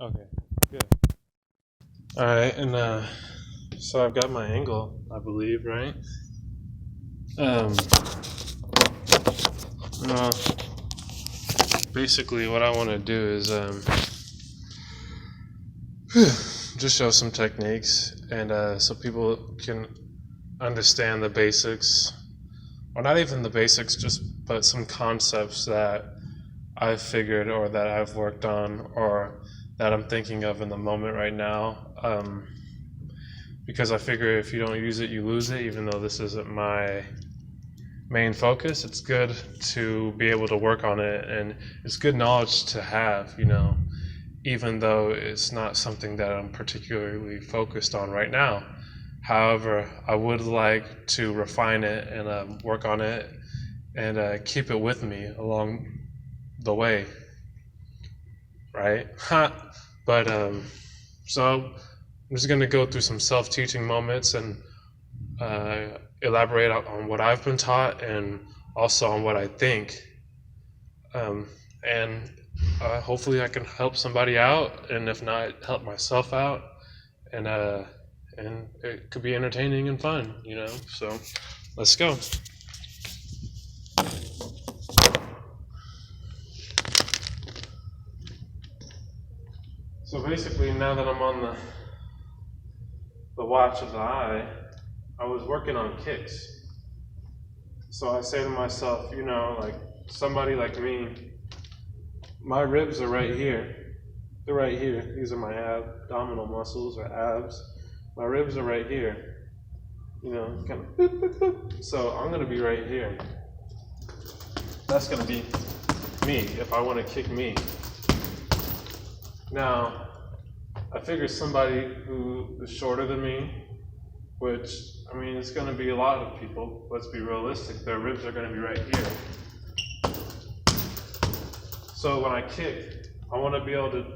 Okay, good. All right, and so I've got my angle, I believe, right? Um, well, basically, what I want to do is just show some techniques, and so people can understand the basics, or not even the basics, just but some concepts that I've figured or that I've worked on or that I'm thinking of in the moment right now. Because I figure if you don't use it, you lose it, even though this isn't my main focus. It's good to be able to work on it, and it's good knowledge to have, even though it's not something that I'm particularly focused on right now. However, I would like to refine it and work on it and keep it with me along the way, right? But so I'm just going to go through some self-teaching moments and elaborate on what I've been taught and also on what I think. And hopefully I can help somebody out, and if not, help myself out. And it could be entertaining and fun. So let's go. So basically, now that I'm on the watch of the eye, I was working on kicks. So I say to myself, like somebody like me, my ribs are right here. They're right here. These are my abdominal muscles or abs. My ribs are right here. Kind of boop, boop, boop. So I'm going to be right here. That's going to be me if I want to kick me. Now, I figure somebody who is shorter than me, which, it's going to be a lot of people. Let's be realistic. Their ribs are going to be right here. So when I kick, I want to be able to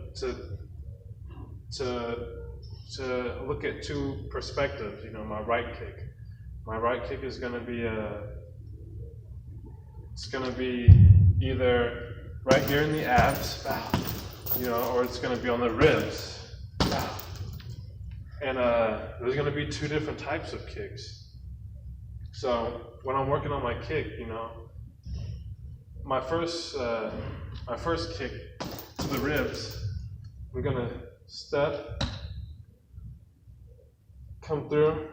look at two perspectives. My right kick. My right kick is going to be it's going to be either right here in the abs, or it's going to be on the ribs. And there's going to be two different types of kicks. So when I'm working on my kick, my first kick to the ribs, I'm going to step, come through,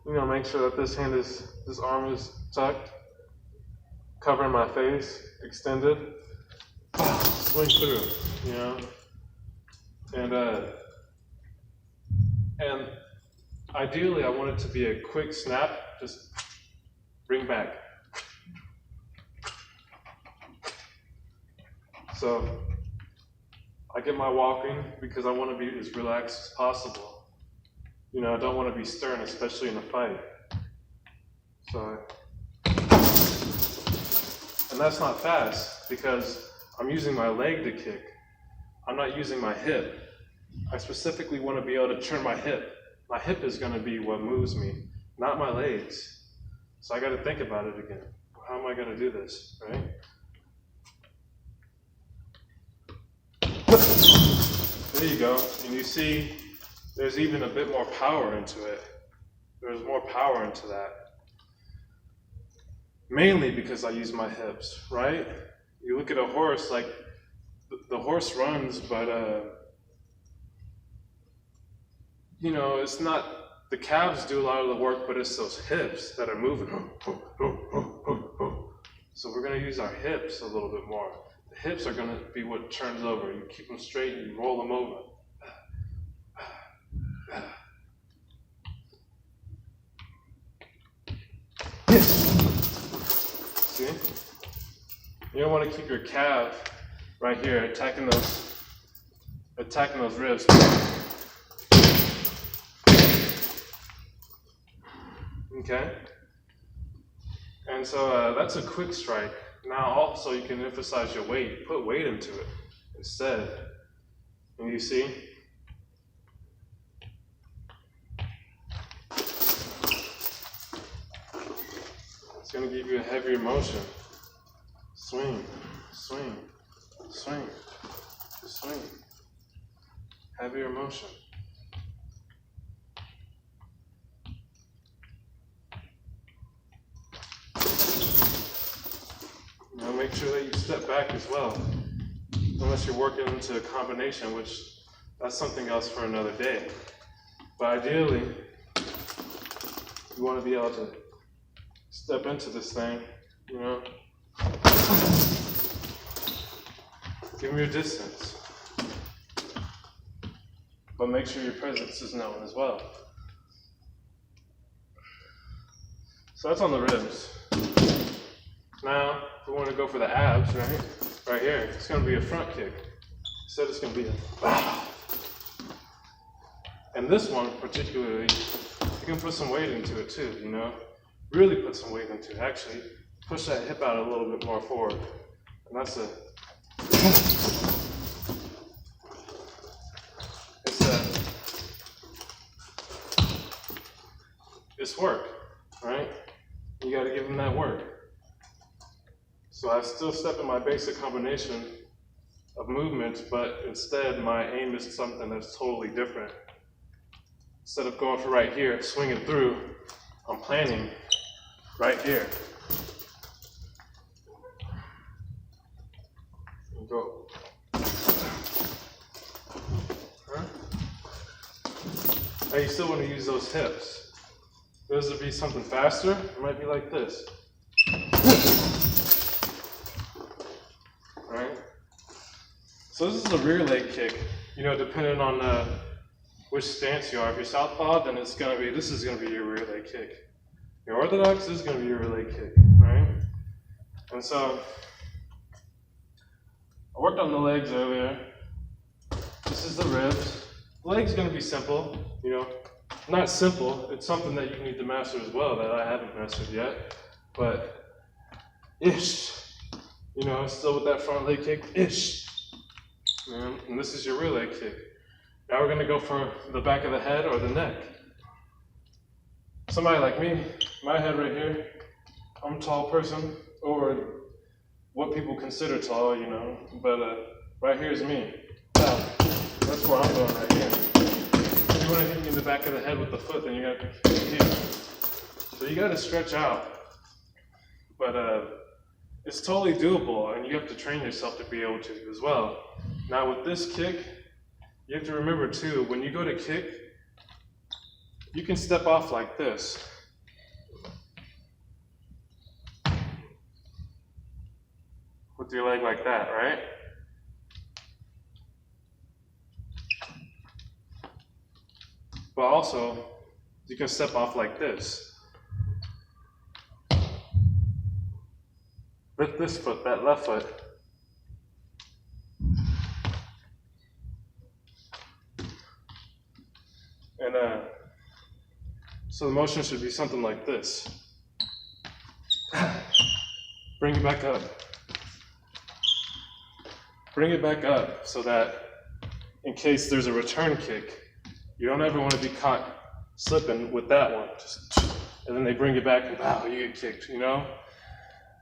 make sure that this arm is tucked, covering my face, extended, swing through, and ideally I want it to be a quick snap, just bring back. So I get my walking because I want to be as relaxed as possible. I don't want to be stern, especially in a fight. So, and that's not fast because I'm using my leg to kick. I'm not using my hip. I specifically want to be able to turn my hip. My hip is going to be what moves me, not my legs. So I got to think about it again. How am I going to do this, right? There you go. And you see, there's even a bit more power into it. There's more power into that. Mainly because I use my hips, right? You look at a horse, like the horse runs, but it's not, the calves do a lot of the work, but it's those hips that are moving. So we're going to use our hips a little bit more. The hips are going to be what turns over. You keep them straight and you roll them over. See? You don't want to keep your calf right here attacking those ribs. Okay? And so that's a quick strike. Now also you can emphasize your weight. Put weight into it instead. And you see? It's going to give you a heavier motion. Swing, swing, swing, swing. heavier motion. Now make sure that you step back as well, unless you're working into a combination, which that's something else for another day. But ideally, you want to be able to step into this thing, you know. Give them your distance. But make sure your presence is known as well. So that's on the ribs. Now, if we want to go for the abs, right here, it's going to be a front kick. Instead, it's going to be a bow. And this one particularly, you can put some weight into it too, you know? Really put some weight into it. Actually, push that hip out a little bit more forward. And that's a... It's work, right? You got to give them that work. So I still step in my basic combination of movements, but instead my aim is something that's totally different. Instead of going for right here, swinging through, I'm planning right here. And go. Huh? Now you still want to use those hips. If this would be something faster, it might be like this. Right? So this is a rear leg kick. You know, depending on which stance you are. If you're southpaw, then this is gonna be your rear leg kick. If you're orthodox, this is gonna be your rear leg kick, right? And so I worked on the legs earlier. This is the ribs. The leg's gonna be simple, you know. Not simple, it's something that you need to master as well that I haven't mastered yet, but ish. You know, still with that front leg kick, ish. And this is your rear leg kick. Now we're gonna go for the back of the head or the neck. Somebody like me, my head right here, I'm a tall person, or what people consider tall, you know, but right here is me. That's where I'm going right here. If you want to hit me in the back of the head with the foot, then you got to kick here. So you got to stretch out. But it's totally doable, and you have to train yourself to be able to as well. Now with this kick, you have to remember too, when you go to kick, you can step off like this. With your leg like that, right? But also, you can step off like this. With this foot, that left foot. And so the motion should be something like this. Bring it back up. Bring it back up so that in case there's a return kick, you don't ever want to be caught slipping with that one. And then they bring it back and wow, you get kicked, you know?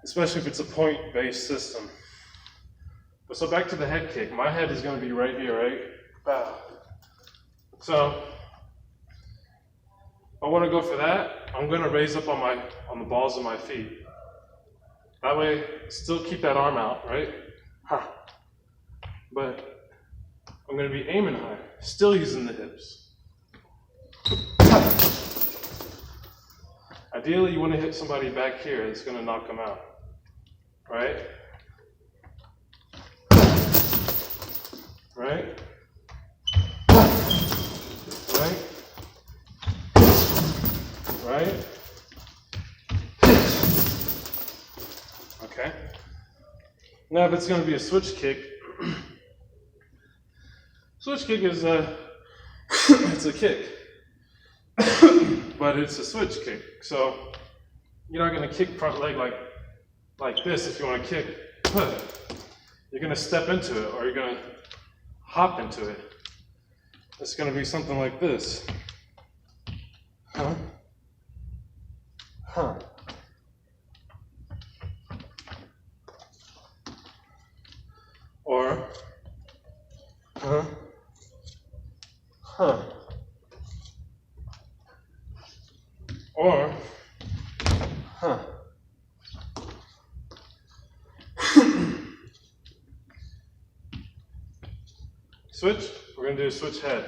Especially if it's a point-based system. But so back to the head kick. My head is going to be right here, right? Bow. So if I want to go for that, I'm going to raise up on the balls of my feet. That way, still keep that arm out, right? Ha. But I'm going to be aiming high, still using the hips. Ideally, you want to hit somebody back here that's going to knock them out, right? Right? Right? Right? Okay. Now, if it's going to be a switch kick, switch kick is it's a kick. But it's a switch kick, so you're not going to kick front leg like this if you want to kick. You're going to step into it, or you're going to hop into it. It's going to be something like this. Huh? Huh. Or, huh? huh. Or, huh. Switch. We're going to do a switch head.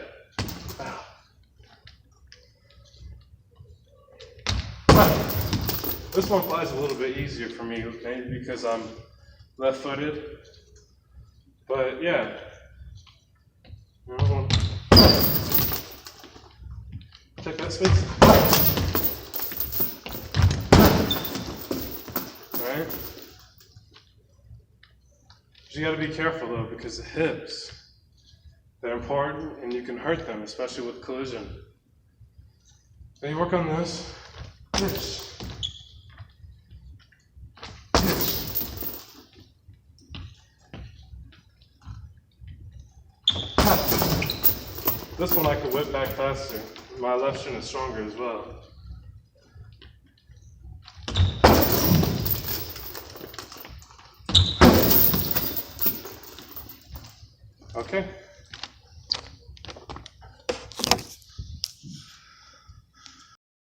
Ow. This one flies a little bit easier for me, okay, because I'm left-footed. But yeah. Another one. Check that space. Alright. You gotta be careful though, because the hips, they're important and you can hurt them, especially with collision. Then you work on this. This. This one I can whip back faster. My left shin is stronger as well. Okay.